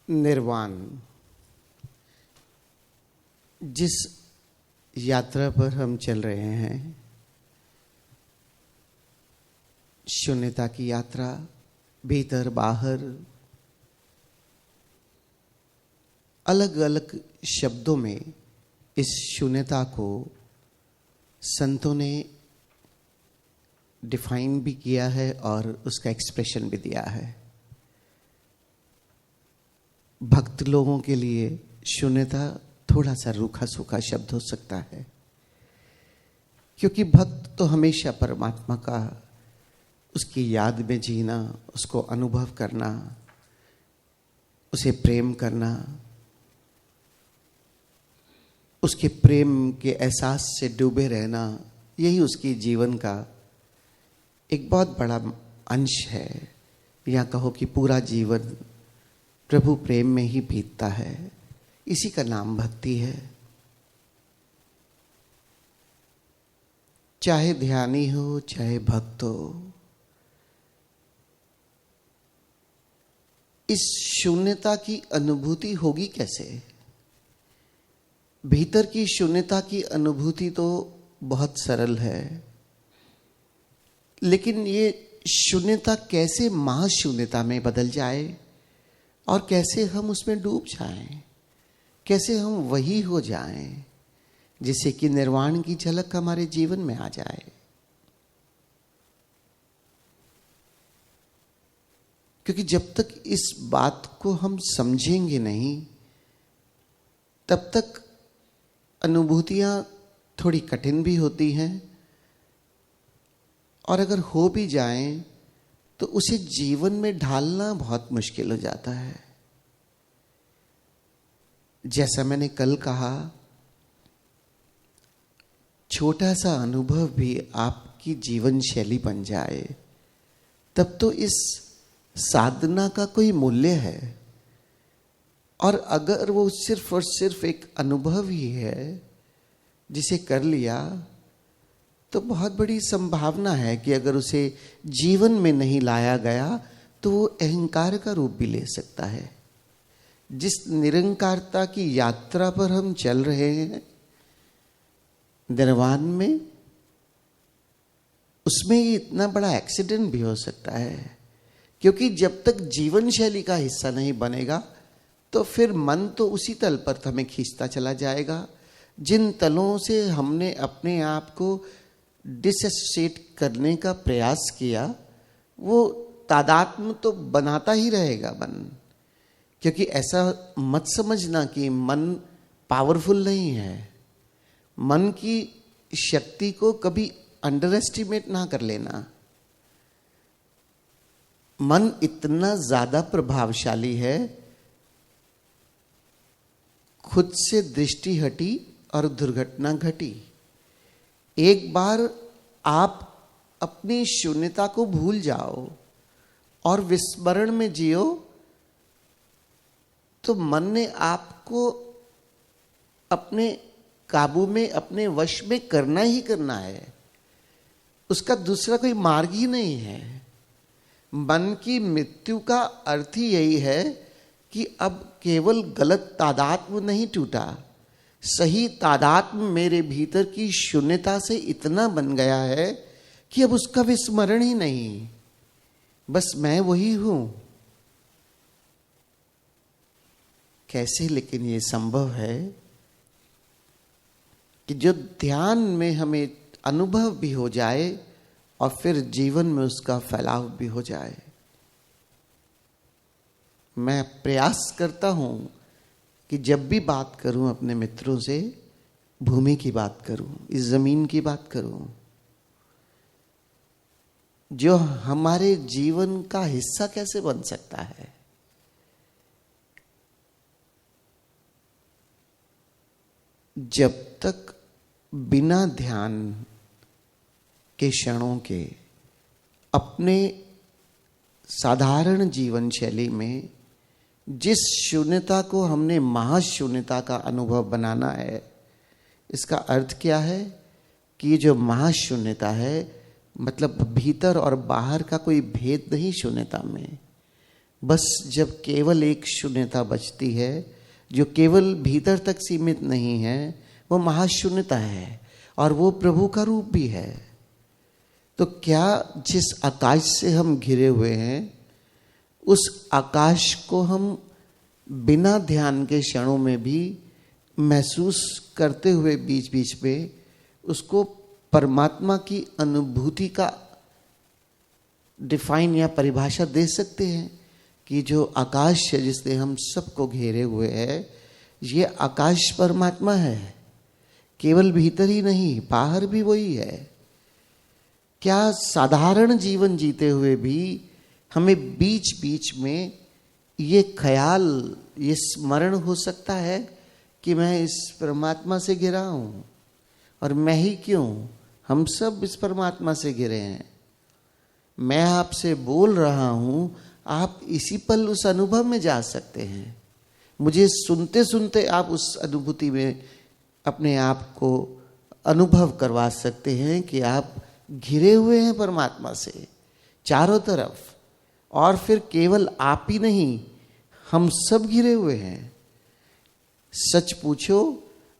निर्वाण। जिस यात्रा पर हम चल रहे हैं, शून्यता की यात्रा, भीतर बाहर, अलग अलग शब्दों में इस शून्यता को संतों ने डिफाइन भी किया है और उसका एक्सप्रेशन भी दिया है। भक्त लोगों के लिए शून्यता थोड़ा सा रूखा सूखा शब्द हो सकता है, क्योंकि भक्त तो हमेशा परमात्मा का, उसकी याद में जीना, उसको अनुभव करना, उसे प्रेम करना, उसके प्रेम के एहसास से डूबे रहना, यही उसकी जीवन का एक बहुत बड़ा अंश है। या कहो कि पूरा जीवन प्रभु प्रेम में ही बीतता है। इसी का नाम भक्ति है। चाहे ध्यानी हो, चाहे भक्त हो, इस शून्यता की अनुभूति होगी कैसे? भीतर की शून्यता की अनुभूति तो बहुत सरल है, लेकिन ये शून्यता कैसे महाशून्यता में बदल जाए और कैसे हम उसमें डूब जाएं, कैसे हम वही हो जाएं जिससे कि निर्वाण की झलक हमारे जीवन में आ जाए। क्योंकि जब तक इस बात को हम समझेंगे नहीं, तब तक अनुभूतियां थोड़ी कठिन भी होती हैं, और अगर हो भी जाएं तो उसे जीवन में ढालना बहुत मुश्किल हो जाता है। जैसा मैंने कल कहा, छोटा सा अनुभव भी आपकी जीवन शैली बन जाए, तब तो इस साधना का कोई मूल्य है। और अगर वो सिर्फ और सिर्फ एक अनुभव ही है जिसे कर लिया, तो बहुत बड़ी संभावना है कि अगर उसे जीवन में नहीं लाया गया तो वो अहंकार का रूप भी ले सकता है। जिस निरंकारता की यात्रा पर हम चल रहे हैं निर्वाण में, उसमें ये इतना बड़ा एक्सीडेंट भी हो सकता है। क्योंकि जब तक जीवन शैली का हिस्सा नहीं बनेगा तो फिर मन तो उसी तल पर हमें खींचता चला जाएगा जिन तलों से हमने अपने आप को डिसोसिएट करने का प्रयास किया। वो तादात्म्य तो बनाता ही रहेगा मन। क्योंकि ऐसा मत समझना कि मन पावरफुल नहीं है। मन की शक्ति को कभी अंडर एस्टिमेट ना कर लेना। मन इतना ज्यादा प्रभावशाली है, खुद से दृष्टि हटी और दुर्घटना घटी। एक बार आप अपनी शून्यता को भूल जाओ और विस्मरण में जियो, तो मन ने आपको अपने काबू में, अपने वश में करना ही करना है। उसका दूसरा कोई मार्ग ही नहीं है। मन की मृत्यु का अर्थ ही यही है कि अब केवल गलत तादात्म्य नहीं टूटा, सही तादात्म्य मेरे भीतर की शून्यता से इतना बन गया है कि अब उसका विस्मरण ही नहीं, बस मैं वही हूं। कैसे? लेकिन ये संभव है कि जो ध्यान में हमें अनुभव भी हो जाए और फिर जीवन में उसका फैलाव भी हो जाए। मैं प्रयास करता हूं कि जब भी बात करूं अपने मित्रों से, भूमि की बात करूं, इस जमीन की बात करूं, जो हमारे जीवन का हिस्सा कैसे बन सकता है। जब तक बिना ध्यान के क्षणों के अपने साधारण जीवन शैली में जिस शून्यता को हमने महाशून्यता का अनुभव बनाना है, इसका अर्थ क्या है कि ये जो महाशून्यता है, मतलब भीतर और बाहर का कोई भेद नहीं शून्यता में। बस जब केवल एक शून्यता बचती है, जो केवल भीतर तक सीमित नहीं है, वो महाशून्यता है और वो प्रभु का रूप भी है। तो क्या जिस आकाश से हम घिरे हुए हैं, उस आकाश को हम बिना ध्यान के क्षणों में भी महसूस करते हुए बीच बीच में उसको परमात्मा की अनुभूति का डिफाइन या परिभाषा दे सकते हैं कि जो आकाश है जिसने हम सबको घेरे हुए है, ये आकाश परमात्मा है, केवल भीतर ही नहीं बाहर भी वही है। क्या साधारण जीवन जीते हुए भी हमें बीच बीच में ये ख्याल, ये स्मरण हो सकता है कि मैं इस परमात्मा से घिरा हूँ, और मैं ही क्यों, हम सब इस परमात्मा से घिरे हैं। मैं आपसे बोल रहा हूँ, आप इसी पल उस अनुभव में जा सकते हैं। मुझे सुनते सुनते आप उस अनुभूति में अपने आप को अनुभव करवा सकते हैं कि आप घिरे हुए हैं परमात्मा से चारों तरफ, और फिर केवल आप ही नहीं, हम सब घिरे हुए हैं। सच पूछो,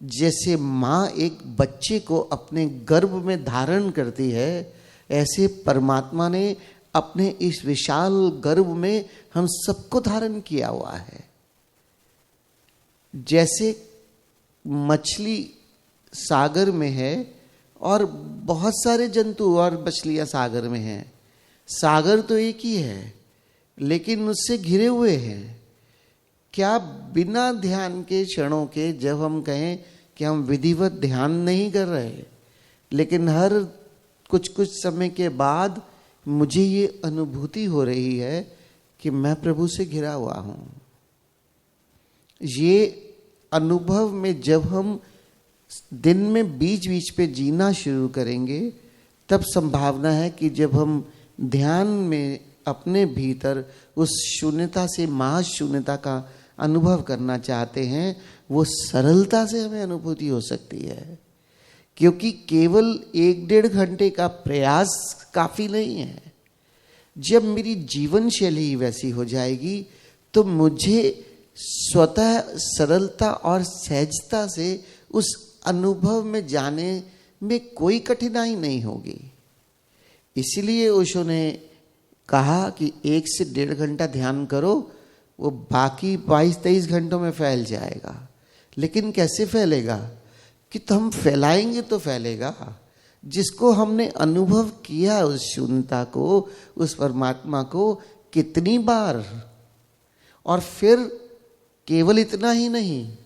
जैसे माँ एक बच्चे को अपने गर्भ में धारण करती है, ऐसे परमात्मा ने अपने इस विशाल गर्भ में हम सबको धारण किया हुआ है। जैसे मछली सागर में है और बहुत सारे जंतु और मछलियां सागर में हैं, सागर तो एक ही है लेकिन उससे घिरे हुए हैं। क्या बिना ध्यान के क्षणों के, जब हम कहें कि हम विधिवत ध्यान नहीं कर रहे, लेकिन हर कुछ कुछ समय के बाद मुझे ये अनुभूति हो रही है कि मैं प्रभु से घिरा हुआ हूं। ये अनुभव में जब हम दिन में बीच बीच पे जीना शुरू करेंगे, तब संभावना है कि जब हम ध्यान में अपने भीतर उस शून्यता से महाशून्यता का अनुभव करना चाहते हैं, वो सरलता से हमें अनुभूति हो सकती है। क्योंकि केवल 1-1.5 घंटे का प्रयास काफी नहीं है। जब मेरी जीवन शैली वैसी हो जाएगी तो मुझे स्वतः सरलता और सहजता से उस अनुभव में जाने में कोई कठिनाई नहीं होगी। इसलिए ओशो ने कहा कि 1 से 1.5 घंटा ध्यान करो, वो बाकी 22-23 घंटों में फैल जाएगा। लेकिन कैसे फैलेगा? कि तो हम फैलाएंगे तो फैलेगा। जिसको हमने अनुभव किया उस शून्यता को, उस परमात्मा को कितनी बार, और फिर केवल इतना ही नहीं,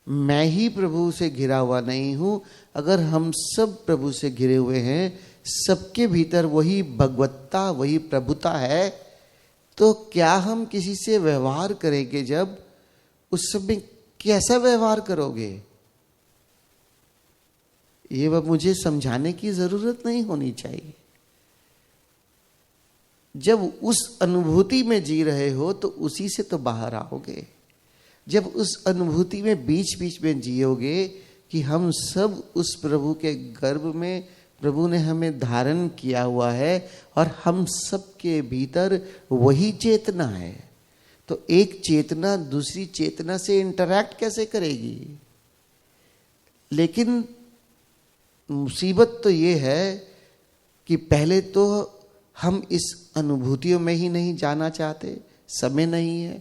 मैं ही प्रभु से घिरा हुआ नहीं हूं। अगर हम सब प्रभु से घिरे हुए हैं, सबके भीतर वही भगवत्ता, वही प्रभुता है, तो क्या हम किसी से व्यवहार करेंगे जब, उस समय कैसा व्यवहार करोगे? ये वह मुझे समझाने की जरूरत नहीं होनी चाहिए। जब उस अनुभूति में जी रहे हो तो उसी से तो बाहर आओगे। जब उस अनुभूति में बीच बीच में जियोगे कि हम सब उस प्रभु के गर्भ में, प्रभु ने हमें धारण किया हुआ है और हम सब के भीतर वही चेतना है, तो एक चेतना दूसरी चेतना से इंटरैक्ट कैसे करेगी? लेकिन मुसीबत तो ये है कि पहले तो हम इस अनुभूतियों में ही नहीं जाना चाहते, समय नहीं है,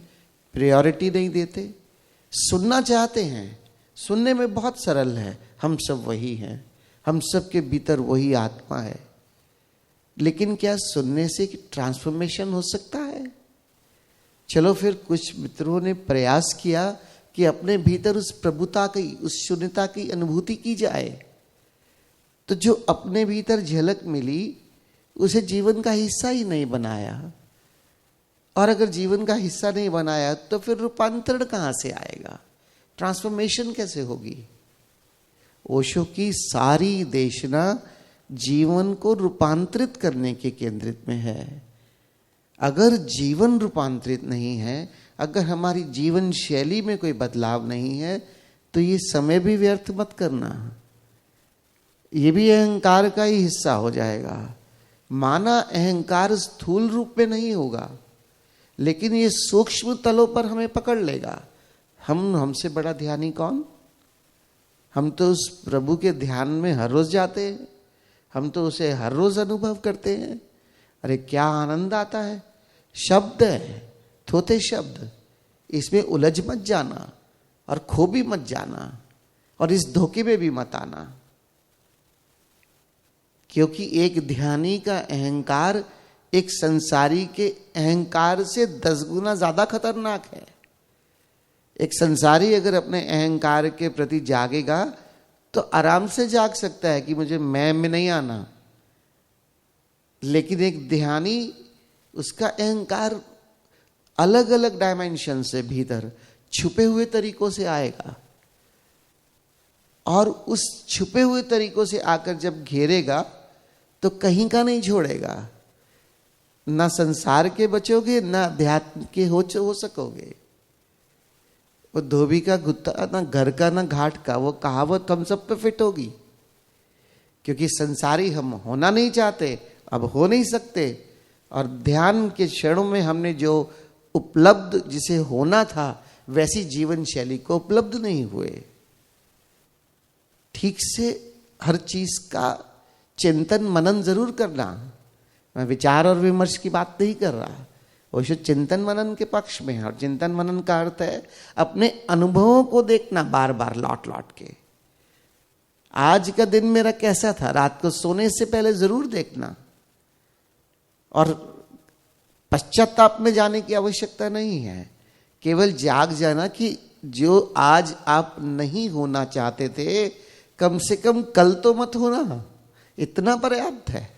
प्रायोरिटी नहीं देते। सुनना चाहते हैं, सुनने में बहुत सरल है, हम सब वही हैं, हम सब के भीतर वही आत्मा है। लेकिन क्या सुनने से ट्रांसफॉर्मेशन हो सकता है? चलो फिर कुछ मित्रों ने प्रयास किया कि अपने भीतर उस प्रभुता की, उस शून्यता की अनुभूति की जाए। तो जो अपने भीतर झलक मिली उसे जीवन का हिस्सा ही नहीं बनाया, और अगर जीवन का हिस्सा नहीं बनाया तो फिर रूपांतरण कहाँ से आएगा? ट्रांसफॉर्मेशन कैसे होगी? ओशो की सारी देशना जीवन को रूपांतरित करने के केंद्रित में है। अगर जीवन रूपांतरित नहीं है, अगर हमारी जीवन शैली में कोई बदलाव नहीं है, तो ये समय भी व्यर्थ मत करना। ये भी अहंकार का ही हिस्सा हो जाएगा। माना अहंकार स्थूल रूप में नहीं होगा, लेकिन ये सूक्ष्म तलों पर हमें पकड़ लेगा। हमसे बड़ा ध्यानी कौन? हम तो उस प्रभु के ध्यान में हर रोज जाते हैं, हम तो उसे हर रोज अनुभव करते हैं। अरे क्या आनंद आता है। शब्द है, थोथे शब्द, इसमें उलझ मत जाना और खो भी मत जाना और इस धोखे में भी मत आना, क्योंकि एक ध्यानी का अहंकार एक संसारी के अहंकार से 10 गुना ज्यादा खतरनाक है। एक संसारी अगर अपने अहंकार के प्रति जागेगा तो आराम से जाग सकता है कि मुझे मैं में नहीं आना, लेकिन एक ध्यानी, उसका अहंकार अलग अलग डायमेंशन से भीतर छुपे हुए तरीकों से आएगा और उस छुपे हुए तरीकों से आकर जब घेरेगा तो कहीं का नहीं छोड़ेगा। ना संसार के बचोगे, ना अध्यात्म के हो सकोगे। वो धोबी का गुत्ता ना घर का ना घाट का, वो कहावत हम सब पे फिट होगी, क्योंकि संसारी हम होना नहीं चाहते, अब हो नहीं सकते, और ध्यान के क्षणों में हमने जो उपलब्ध जिसे होना था वैसी जीवन शैली को उपलब्ध नहीं हुए। ठीक से हर चीज का चिंतन मनन जरूर करना। मैं विचार और विमर्श की बात नहीं कर रहा, वो चिंतन मनन के पक्ष में है। और चिंतन मनन का अर्थ है अपने अनुभवों को देखना बार बार लौट लौट के। आज का दिन मेरा कैसा था, रात को सोने से पहले जरूर देखना। और पश्चाताप में जाने की आवश्यकता नहीं है, केवल जाग जाना कि जो आज आप नहीं होना चाहते थे, कम से कम कल तो मत होना, इतना पर्याप्त है।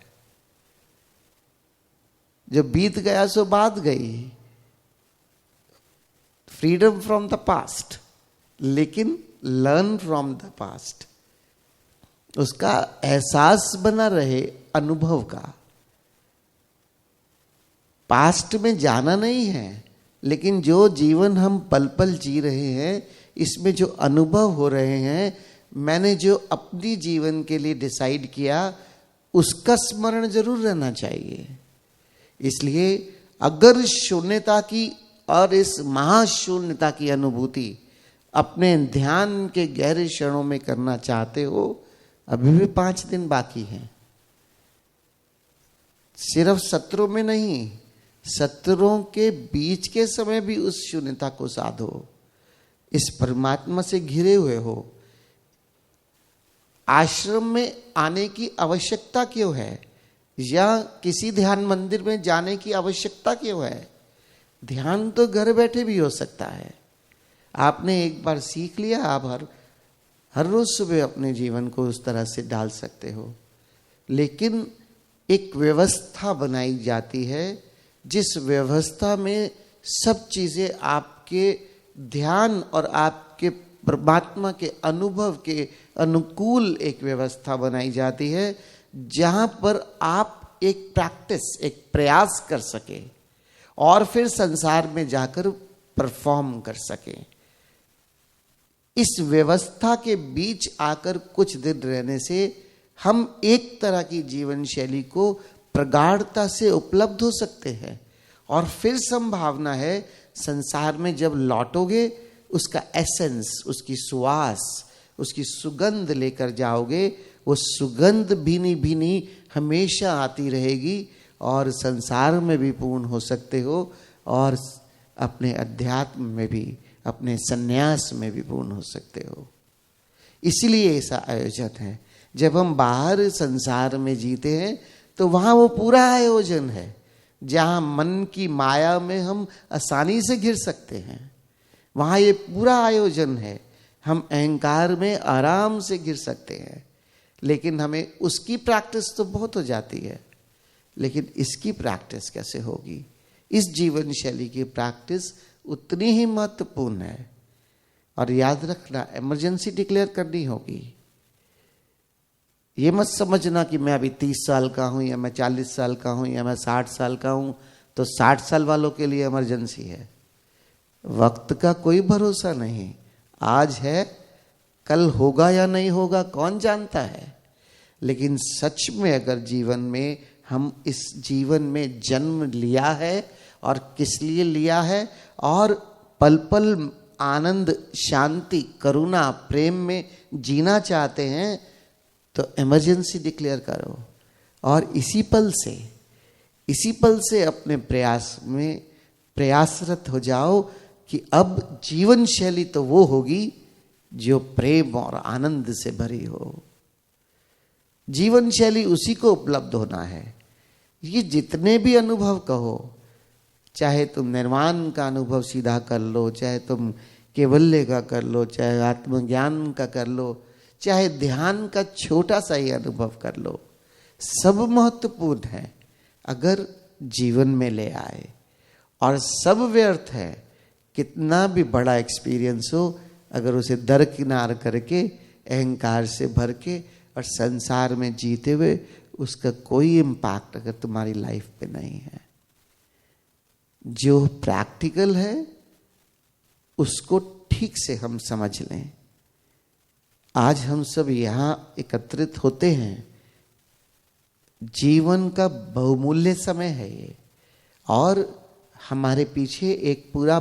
जो बीत गया सो बात गई, फ्रीडम फ्रॉम द पास्ट, लेकिन लर्न फ्रॉम द पास्ट, उसका एहसास बना रहे अनुभव का। पास्ट में जाना नहीं है, लेकिन जो जीवन हम पल पल जी रहे हैं, इसमें जो अनुभव हो रहे हैं, मैंने जो अपनी जीवन के लिए डिसाइड किया, उसका स्मरण जरूर रहना चाहिए। इसलिए अगर शून्यता की और इस महाशून्यता की अनुभूति अपने ध्यान के गहरे क्षणों में करना चाहते हो, अभी भी 5 दिन बाकी हैं। सिर्फ सत्रों में नहीं, सत्रों के बीच के समय भी उस शून्यता को साधो, इस परमात्मा से घिरे हुए हो। आश्रम में आने की आवश्यकता क्यों है, या किसी ध्यान मंदिर में जाने की आवश्यकता क्यों है? ध्यान तो घर बैठे भी हो सकता है। आपने एक बार सीख लिया, आप हर रोज सुबह अपने जीवन को उस तरह से डाल सकते हो। लेकिन एक व्यवस्था बनाई जाती है, जिस व्यवस्था में सब चीजें आपके ध्यान और आपके परमात्मा के अनुभव के अनुकूल एक व्यवस्था बनाई जाती है, जहां पर आप एक प्रैक्टिस, एक प्रयास कर सके और फिर संसार में जाकर परफॉर्म कर सके। इस व्यवस्था के बीच आकर कुछ दिन रहने से हम एक तरह की जीवन शैली को प्रगाढ़ता से उपलब्ध हो सकते हैं, और फिर संभावना है संसार में जब लौटोगे, उसका एसेंस, उसकी सुवास, उसकी सुगंध लेकर जाओगे। वो सुगंध भीनी भीनी हमेशा आती रहेगी, और संसार में भी पूर्ण हो सकते हो, और अपने अध्यात्म में भी, अपने संन्यास में भी पूर्ण हो सकते हो। इसलिए ऐसा आयोजन है। जब हम बाहर संसार में जीते हैं तो वहां वो पूरा आयोजन है, जहां मन की माया में हम आसानी से घिर सकते हैं। वहां ये पूरा आयोजन है, हम अहंकार में आराम से गिर सकते हैं। लेकिन हमें उसकी प्रैक्टिस तो बहुत हो जाती है, लेकिन इसकी प्रैक्टिस कैसे होगी? इस जीवन शैली की प्रैक्टिस उतनी ही महत्वपूर्ण है। और याद रखना, इमरजेंसी डिक्लेयर करनी होगी। ये मत समझना कि मैं अभी 30 साल का हूं, या मैं 40 साल का हूं, या मैं 60 साल का हूं, तो 60 साल वालों के लिए इमरजेंसी है। वक्त का कोई भरोसा नहीं, आज है, कल होगा या नहीं होगा कौन जानता है। लेकिन सच में अगर जीवन में हम इस जीवन में जन्म लिया है और किस लिए लिया है, और पल पल आनंद, शांति, करुणा, प्रेम में जीना चाहते हैं तो इमरजेंसी डिक्लेयर करो और इसी पल से अपने प्रयास में प्रयासरत हो जाओ कि अब जीवन शैली तो वो होगी जो प्रेम और आनंद से भरी हो। जीवन शैली उसी को उपलब्ध होना है। ये जितने भी अनुभव कहो, चाहे तुम निर्वाण का अनुभव सीधा कर लो, चाहे तुम केवल्य का कर लो, चाहे आत्मज्ञान का कर लो, चाहे ध्यान का छोटा सा ही अनुभव कर लो, सब महत्वपूर्ण है अगर जीवन में ले आए, और सब व्यर्थ है कितना भी बड़ा एक्सपीरियंस हो अगर उसे दरकिनार करके अहंकार से भर के और संसार में जीते हुए उसका कोई इम्पैक्ट अगर तुम्हारी लाइफ पे नहीं है। जो प्रैक्टिकल है उसको ठीक से हम समझ लें। आज हम सब यहाँ एकत्रित होते हैं, जीवन का बहुमूल्य समय है ये, और हमारे पीछे एक पूरा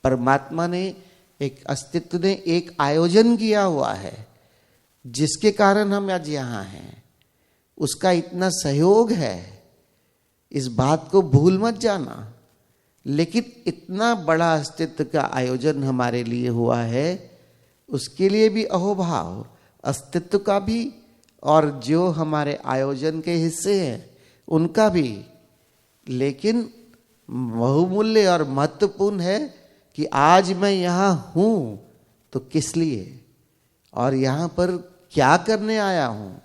परमात्मा ने, एक अस्तित्व ने एक आयोजन किया हुआ है जिसके कारण हम आज यहाँ हैं। उसका इतना सहयोग है, इस बात को भूल मत जाना। लेकिन इतना बड़ा अस्तित्व का आयोजन हमारे लिए हुआ है, उसके लिए भी अहोभाव, अस्तित्व का भी और जो हमारे आयोजन के हिस्से हैं उनका भी। लेकिन बहुमूल्य और महत्वपूर्ण है कि आज मैं यहाँ हूँ तो किस लिए, और यहाँ पर क्या करने आया हूँ,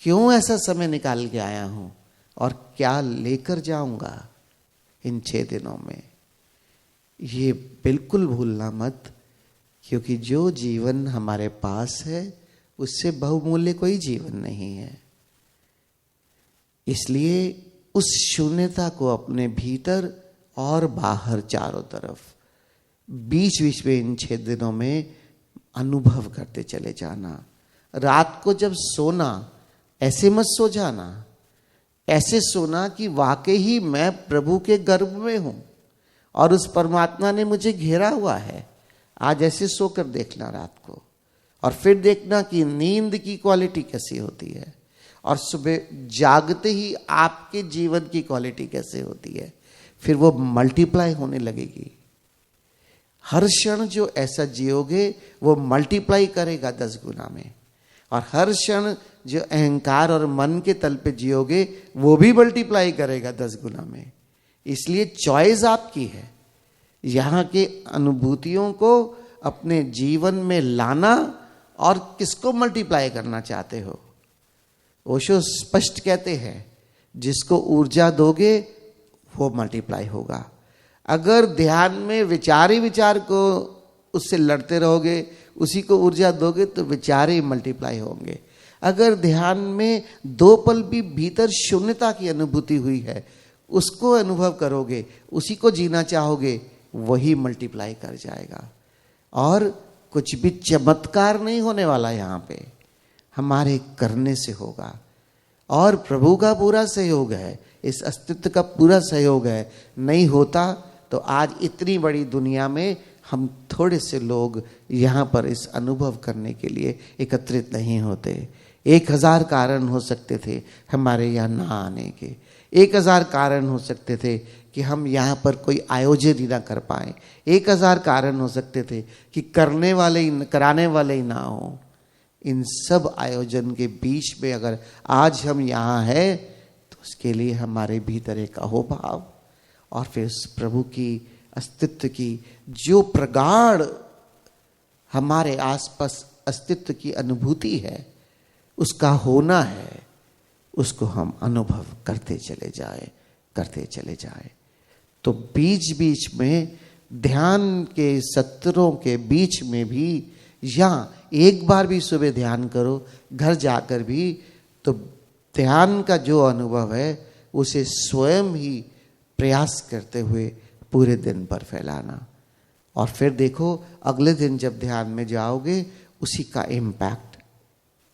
क्यों ऐसा समय निकाल के आया हूँ, और क्या लेकर जाऊंगा इन 6 दिनों में। ये बिल्कुल भूलना मत, क्योंकि जो जीवन हमारे पास है उससे बहुमूल्य कोई जीवन नहीं है। इसलिए उस शून्यता को अपने भीतर और बाहर चारों तरफ बीच बीच में इन 6 दिनों में अनुभव करते चले जाना। रात को जब सोना ऐसे मत सो जाना, ऐसे सोना कि वाकई ही मैं प्रभु के गर्भ में हूं और उस परमात्मा ने मुझे घेरा हुआ है। आज ऐसे सोकर देखना रात को, और फिर देखना कि नींद की क्वालिटी कैसी होती है, और सुबह जागते ही आपके जीवन की क्वालिटी कैसे होती है। फिर वो मल्टीप्लाई होने लगेगी। हर क्षण जो ऐसा जियोगे वो मल्टीप्लाई करेगा 10 गुना में, और हर क्षण जो अहंकार और मन के तल पे जियोगे वो भी मल्टीप्लाई करेगा 10 गुना में। इसलिए चॉइस आपकी है, यहाँ के अनुभूतियों को अपने जीवन में लाना और किसको मल्टीप्लाई करना चाहते हो। ओशो स्पष्ट कहते हैं, जिसको ऊर्जा दोगे वो मल्टीप्लाई होगा। अगर ध्यान में विचार ही विचार को उससे लड़ते रहोगे, उसी को ऊर्जा दोगे तो विचार ही मल्टीप्लाई होंगे। अगर ध्यान में 2 पल भी भीतर शून्यता की अनुभूति हुई है, उसको अनुभव करोगे, उसी को जीना चाहोगे, वही मल्टीप्लाई कर जाएगा। और कुछ भी चमत्कार नहीं होने वाला यहाँ पे, हमारे करने से होगा। और प्रभु का पूरा सहयोग है, इस अस्तित्व का पूरा सहयोग है। नहीं होता तो आज इतनी बड़ी दुनिया में हम थोड़े से लोग यहाँ पर इस अनुभव करने के लिए एकत्रित नहीं होते। 1000 कारण हो सकते थे हमारे यहाँ ना आने के, 1000 कारण हो सकते थे कि हम यहाँ पर कोई आयोजन ही ना कर पाए, 1000 कारण हो सकते थे कि करने वाले ही, कराने वाले ही ना हो। इन सब आयोजन के बीच में अगर आज हम यहाँ हैं तो उसके लिए हमारे भीतर एक अहोभाव और फिर उस प्रभु की अस्तित्व की जो प्रगाढ़ हमारे आसपास अस्तित्व की अनुभूति है, उसका होना है, उसको हम अनुभव करते चले जाए। तो बीच बीच में ध्यान के सत्रों के बीच में भी, या एक बार भी सुबह ध्यान करो, घर जाकर भी, तो ध्यान का जो अनुभव है उसे स्वयं ही प्रयास करते हुए पूरे दिन भर फैलाना। और फिर देखो अगले दिन जब ध्यान में जाओगे उसी का इम्पैक्ट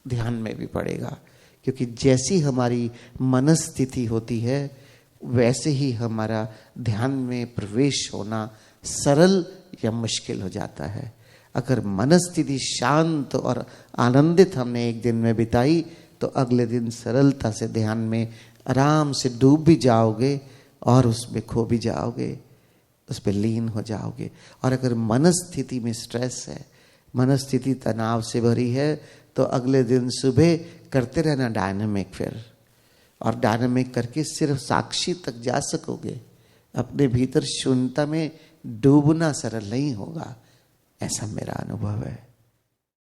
ध्यान में भी पड़ेगा, क्योंकि जैसी हमारी मनस्थिति होती है वैसे ही हमारा ध्यान में प्रवेश होना सरल या मुश्किल हो जाता है। अगर मनस्थिति शांत और आनंदित हमने एक दिन में बिताई तो अगले दिन सरलता से ध्यान में आराम से डूब भी जाओगे और उसमें खो भी जाओगे, उस पर लीन हो जाओगे। और अगर मनस्थिति में स्ट्रेस है, मनस्थिति तनाव से भरी है, तो अगले दिन सुबह करते रहना डायनामिक फिर, और डायनामिक करके सिर्फ साक्षी तक जा सकोगे। अपने भीतर शून्यता में डूबना सरल नहीं होगा, ऐसा मेरा अनुभव है।